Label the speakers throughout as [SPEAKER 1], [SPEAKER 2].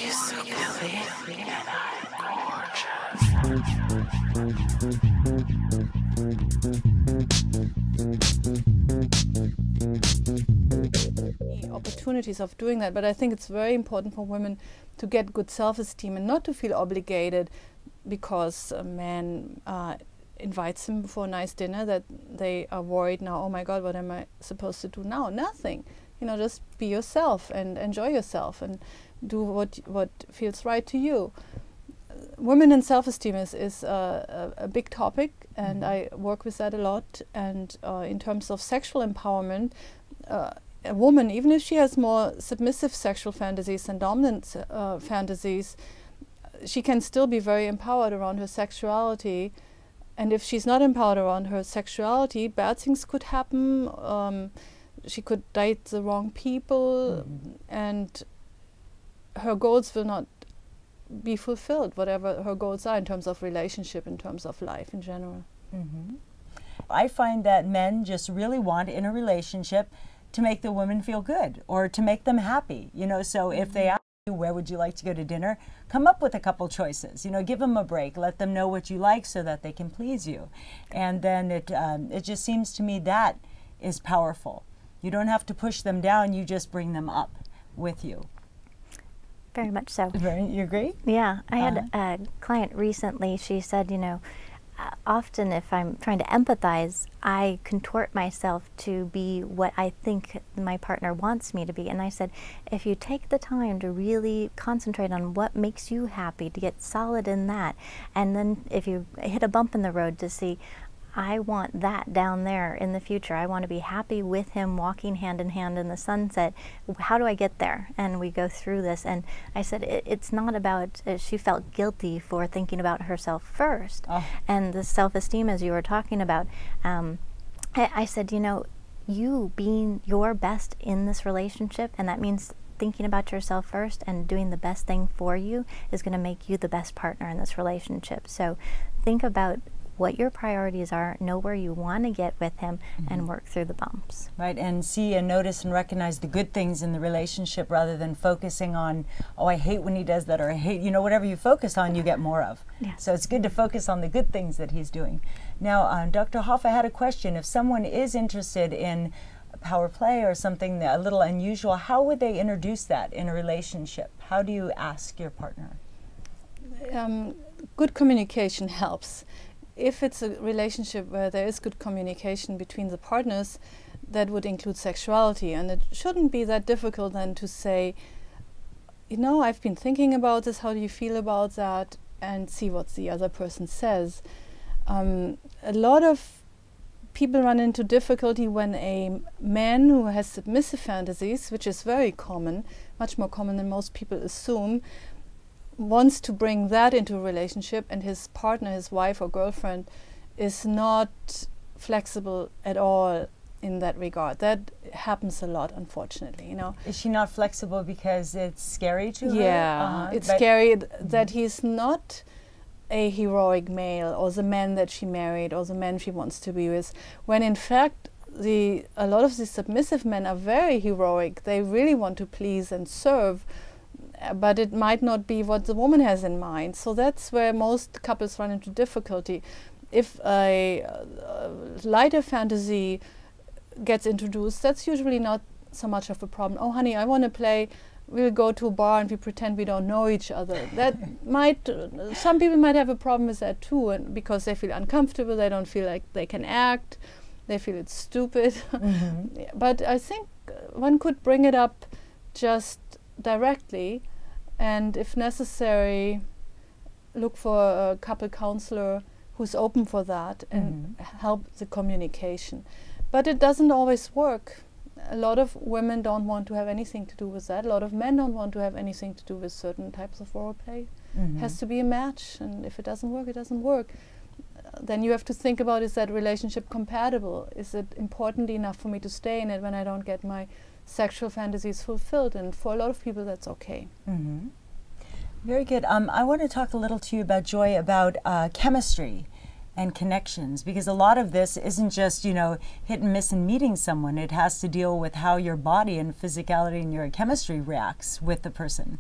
[SPEAKER 1] She's so filthy and
[SPEAKER 2] opportunities of doing that, but I think it's very important for women to get good self-esteem and not to feel obligated because a man invites them for a nice dinner that they are worried now, oh my God, what am I supposed to do now? Nothing. You know, just be yourself and enjoy yourself and do what feels right to you. Women and self-esteem is a big topic, and I work with that a lot. And in terms of sexual empowerment, a woman, even if she has more submissive sexual fantasies and dominant fantasies, she can still be very empowered around her sexuality. And if she's not empowered around her sexuality, bad things could happen. She could date the wrong people, and her goals will not be fulfilled, whatever her goals are in terms of relationship, in terms of life in general.
[SPEAKER 3] I find that men just really want in a relationship to make the women feel good or to make them happy. You know, so if they ask you, where would you like to go to dinner? Come up with a couple choices. You know, give them a break. Let them know what you like so that they can please you. And then it just seems to me that is powerful. You don't have to push them down. You just bring them up with you.
[SPEAKER 4] Very much so.
[SPEAKER 3] You agree?
[SPEAKER 4] Yeah. I had a client recently, she said, you know, often if I'm trying to empathize, I contort myself to be what I think my partner wants me to be. And I said, if you take the time to really concentrate on what makes you happy, to get solid in that, and then if you hit a bump in the road to see, I want that down there in the future. I want to be happy with him walking hand in hand in the sunset. How do I get there? And we go through this. And I said, it's not about, she felt guilty for thinking about herself first. And the self-esteem, as you were talking about, I said, you know, you being your best in this relationship, and that means thinking about yourself first and doing the best thing for you is going to make you the best partner in this relationship. So think about what your priorities are, know where you want to get with him, and work through the bumps.
[SPEAKER 3] Right, and see and notice and recognize the good things in the relationship rather than focusing on, oh, I hate when he does that, or I hate, you know, whatever you focus on, you get more of.
[SPEAKER 4] Yeah.
[SPEAKER 3] So it's good to focus on the good things that he's doing. Now, Dr. Hoff, I had a question. If someone is interested in power play or something a little unusual, how would they introduce that in a relationship? How do you ask your partner?
[SPEAKER 2] Good communication helps. If it's a relationship where there is good communication between the partners, that would include sexuality. And it shouldn't be that difficult then to say, you know, I've been thinking about this, how do you feel about that? And see what the other person says. A lot of people run into difficulty when a man who has submissive fantasies, which is very common, much more common than most people assume, wants to bring that into a relationship, and his partner, his wife or girlfriend, is not flexible at all in that regard. That happens a lot, unfortunately, you know.
[SPEAKER 3] Is she not flexible because it's scary to her?
[SPEAKER 2] Yeah, it's scary that he's not a heroic male, or the man that she married, or the man she wants to be with, when in fact a lot of the submissive men are very heroic. They really want to please and serve, but it might not be what the woman has in mind. So that's where most couples run into difficulty. If a lighter fantasy gets introduced, that's usually not so much of a problem. Oh, honey, I want to play. We'll go to a bar and we pretend we don't know each other. That might, some people might have a problem with that too, and because they feel uncomfortable, they don't feel like they can act, they feel it's stupid. But I think one could bring it up just directly, and if necessary, look for a couple counselor who's open for that and help the communication. But it doesn't always work. A lot of women don't want to have anything to do with that. A lot of men don't want to have anything to do with certain types of role play. It has to be a match, and if it doesn't work, it doesn't work. Then you have to think about, is that relationship compatible? Is it important enough for me to stay in it when I don't get my sexual fantasies fulfilled? And for a lot of people, that's okay.
[SPEAKER 3] Very good. I want to talk a little to you about, Joy, about chemistry and connections, because a lot of this isn't just, you know, hit and miss in meeting someone. It has to deal with how your body and physicality and your chemistry reacts with the person.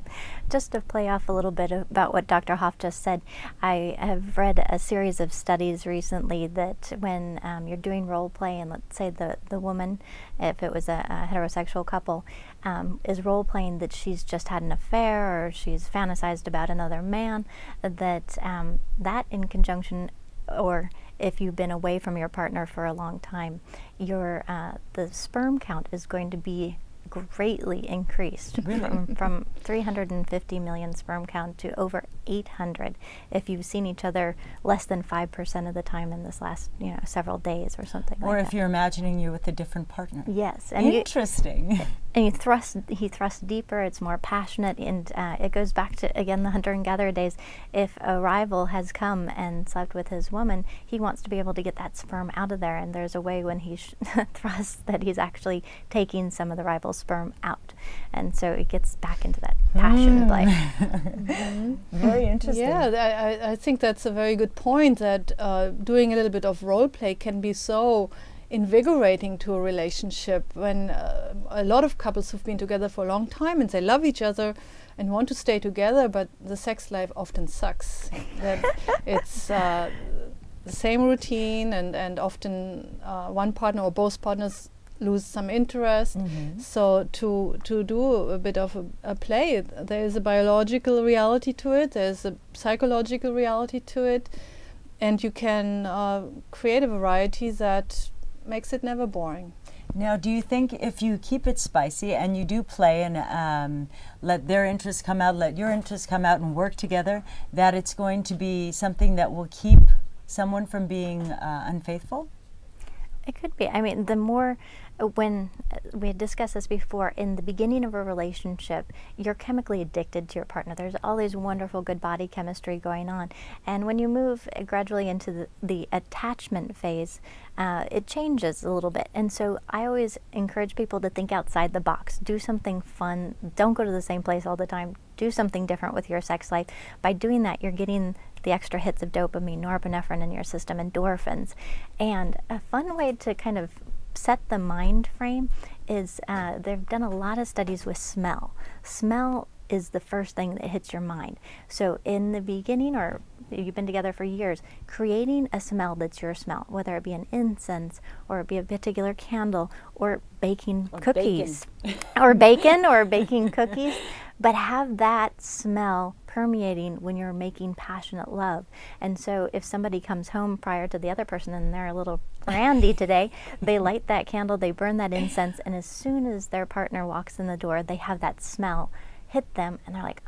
[SPEAKER 4] Just to play off a little bit about what Dr. Hoff just said, I have read a series of studies recently that when you're doing role play, and let's say the woman, if it was a heterosexual couple, is role playing that she's just had an affair or she's fantasized about another man, that that in conjunction, or if you've been away from your partner for a long time, your the sperm count is going to be greatly increased. Really? From 350 million sperm count to over 800 if you've seen each other less than 5% of the time in this last, you know, several days or something like that.
[SPEAKER 3] Or if you're imagining you with a different partner.
[SPEAKER 4] Yes. And
[SPEAKER 3] interesting.
[SPEAKER 4] And he thrusts deeper, it's more passionate, and it goes back to, again, the hunter and gatherer days. If a rival has come and slept with his woman, he wants to be able to get that sperm out of there, and there's a way when he thrusts that he's actually taking some of the rival's sperm out. And so it gets back into that passion play.
[SPEAKER 3] Very interesting.
[SPEAKER 2] Yeah, I think that's a very good point, that doing a little bit of role play can be so invigorating to a relationship when a lot of couples who've been together for a long time and they love each other and want to stay together, but the sex life often sucks. That it's the same routine, and often one partner or both partners lose some interest. So to do a bit of a play, there is a biological reality to it, there's a psychological reality to it, and you can create a variety that makes it never boring.
[SPEAKER 3] Now, do you think if you keep it spicy and you do play and let their interests come out, let your interests come out and work together, that it's going to be something that will keep someone from being unfaithful?
[SPEAKER 4] It could be. I mean, the more, when we had discussed this before, in the beginning of a relationship, you're chemically addicted to your partner. There's all these wonderful good body chemistry going on. And when you move gradually into the attachment phase, it changes a little bit. And so I always encourage people to think outside the box. Do something fun. Don't go to the same place all the time. Do something different with your sex life. By doing that, you're getting the extra hits of dopamine, norepinephrine in your system, endorphins. And a fun way to kind of set the mind frame is they've done a lot of studies with smell. Smell is the first thing that hits your mind. So in the beginning, or you've been together for years, creating a smell that's your smell, whether it be an incense or it be a particular candle or baking cookies or bacon or baking cookies, but have that smell permeating when you're making passionate love. And so if somebody comes home prior to the other person and they're a little randy today, they light that candle, they burn that incense, and as soon as their partner walks in the door, they have that smell hit them, and they're like,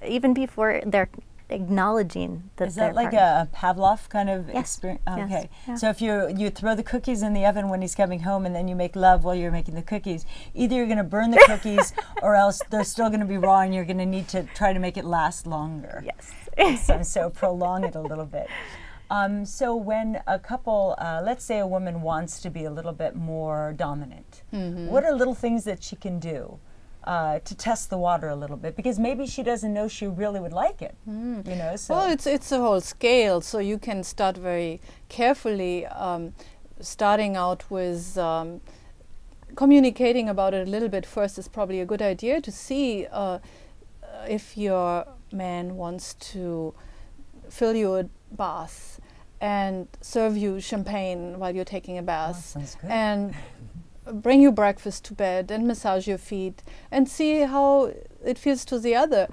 [SPEAKER 4] even before they're acknowledging that.
[SPEAKER 3] Is that like a Pavlov kind of experience? Okay.
[SPEAKER 4] Yes. Yeah.
[SPEAKER 3] So if you throw the cookies in the oven when he's coming home and then you make love while you're making the cookies, either you're going to burn the cookies or else they're still going to be raw and you're going to need to try to make it last longer.
[SPEAKER 4] Yes.
[SPEAKER 3] So prolong it a little bit. So when a couple, let's say a woman wants to be a little bit more dominant, what are little things that she can do to test the water a little bit? Because maybe she doesn't know she really would like it, you know. So.
[SPEAKER 2] Well, it's a whole scale, so you can start very carefully, starting out with communicating about it a little bit first is probably a good idea to see if your man wants to fill you a bath and serve you champagne while you're taking a bath.
[SPEAKER 3] Sounds good.
[SPEAKER 2] And bring you breakfast to bed and massage your feet and see how it feels to the other.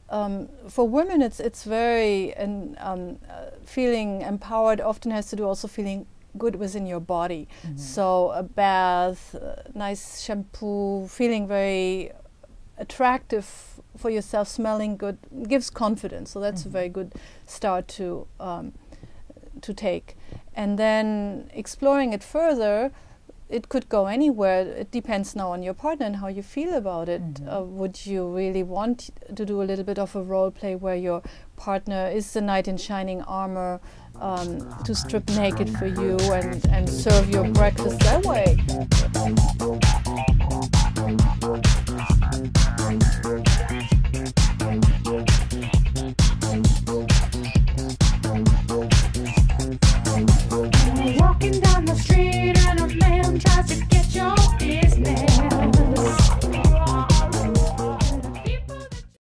[SPEAKER 2] For women, it's very, and feeling empowered often has to do also feeling good within your body. So a bath, nice shampoo, feeling very attractive for yourself, smelling good, gives confidence. So that's a very good start to take. And then exploring it further, it could go anywhere. It depends now on your partner and how you feel about it. Would you really want to do a little bit of a role play where your partner is the knight in shining armor to strip naked for you and serve your breakfast that way?